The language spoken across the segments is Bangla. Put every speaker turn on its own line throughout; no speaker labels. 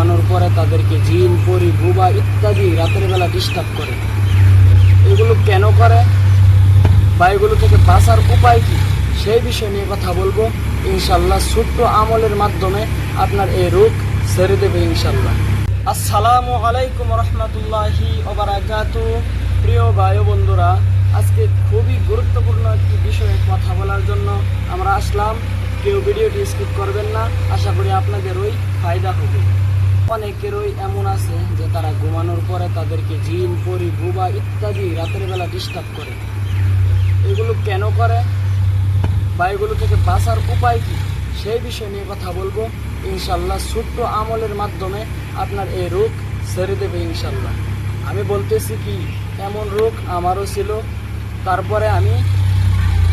ঘুমানোর পরে তাদেরকে জিন, পরি, বুবা ইত্যাদি রাতের বেলা ডিস্টার্ব করে। এগুলো কেন করে বা এগুলো থেকে বাঁচার উপায় কী, সেই বিষয় নিয়ে কথা বলবো ইনশাল্লাহ। ছোট্ট আমলের মাধ্যমে আপনার এই রোগ ছেড়ে দেবে ইনশাল্লাহ। আসসালামু আলাইকুম রহমতুল্লাহি ওয়া বারাকাতুহু। প্রিয় ভাই ও বন্ধুরা, আজকে খুবই গুরুত্বপূর্ণ একটি বিষয়ে কথা বলার জন্য আমরা আসলাম। কেউ ভিডিওটি স্কিপ করবেন না, আশা করি আপনাদেরই ফায়দা হবে। অনেকেরই এমন আছে যে তারা ঘুমানোর পরে তাদেরকে জিন, পরি, বুবা ইত্যাদি রাতের বেলা ডিস্টার্ব করে। এগুলো কেন করে বা এগুলো থেকে বাঁচার উপায় কী, সেই বিষয় নিয়ে কথা বলবো ইনশাল্লাহ। ছোট্ট আমলের মাধ্যমে আপনার এই রোগ ছেড়ে দেবে ইনশাল্লাহ। আমি বলতেছি কি, এমন রোগ আমারও ছিল, তারপরে আমি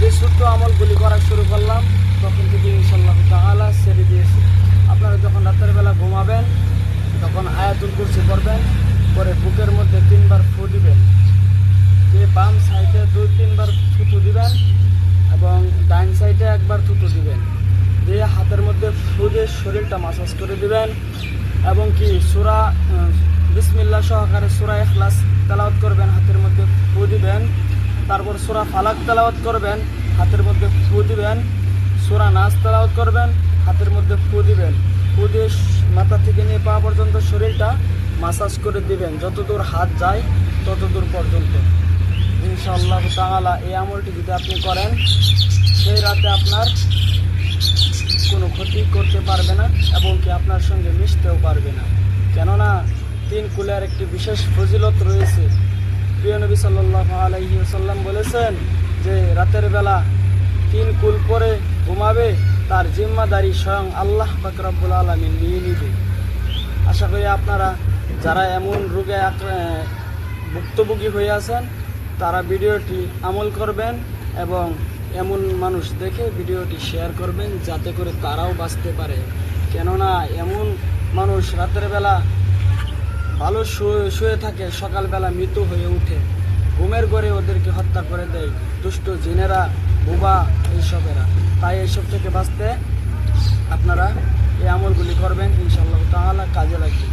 যে ছোট্ট আমলগুলি করা শুরু করলাম তখন থেকে ইনশাল্লাহ তাআলা ছেড়ে দিয়েছি। আপনারা যখন রাতের বেলা ঘুমাবেন তখন আয়াতুল কুরসি পড়বেন, পরে বুকের মধ্যে 3 বার ফু দিবেন, যে বাম সাইডে 2-3 বার থুতু দিবেন এবং ডাইন সাইডে 1 বার থুতু দিবেন, দিয়ে হাতের মধ্যে ফু দিয়ে শরীরটা মাসাজ করে দিবেন এবং কি সূরা বিসমিল্লাহ সহকারে সূরা ইখলাস তেলাওয়াত করবেন, হাতের মধ্যে ফু দিবেন। তারপর সূরা ফালাক তেলাওয়াত করবেন, হাতের মধ্যে ফু দিবেন। সূরা নাস তেলাওয়াত করবেন, হাতের মধ্যে ফু দিবেন। ফু দিয়ে মাথা থেকে নিয়ে পা পর্যন্ত শরীরটা মাসাজ করে দিবেন, যতদূর হাত যায় ততদূর পর্যন্ত। ইনশাআল্লাহ তাআলা এই আমলটি যদি আপনি করেন, সেই রাতে আপনার কোনো ক্ষতি করতে পারবে না এবং কি আপনার সঙ্গে মিশতেও পারবে না। কেননা 3 কুলের একটি বিশেষ ফজিলত রয়েছে। প্রিয় নবী সাল্লাল্লাহু আলাইহি ওয়াসাল্লাম বলেছেন যে রাতের বেলা 3 কুল পরে ঘুমাবে, তার জিম্মাদারি স্বয়ং আল্লাহ পাক রব্বুল আলামিন নিয়ে নিবে। আশা করি আপনারা যারা এমন রোগে ভুক্তভোগী হয়ে আছেন তারা ভিডিওটি আমল করবেন এবং এমন মানুষ দেখে ভিডিওটি শেয়ার করবেন যাতে করে তারাও বাঁচতে পারে। কেননা এমন মানুষ রাতের বেলা ভালো শুয়ে থাকে, সকালবেলা মৃত হয়ে ওঠে। ঘুমের ঘরে ওদেরকে হত্যা করে দেয় দুষ্ট জিনেরা, বুবা এইসবেরা। তাই এইসব থেকে বাঁচতে আপনারা এই আমলগুলি করবেন, ইনশাআল্লাহ তাআলা কাজে লাগবে।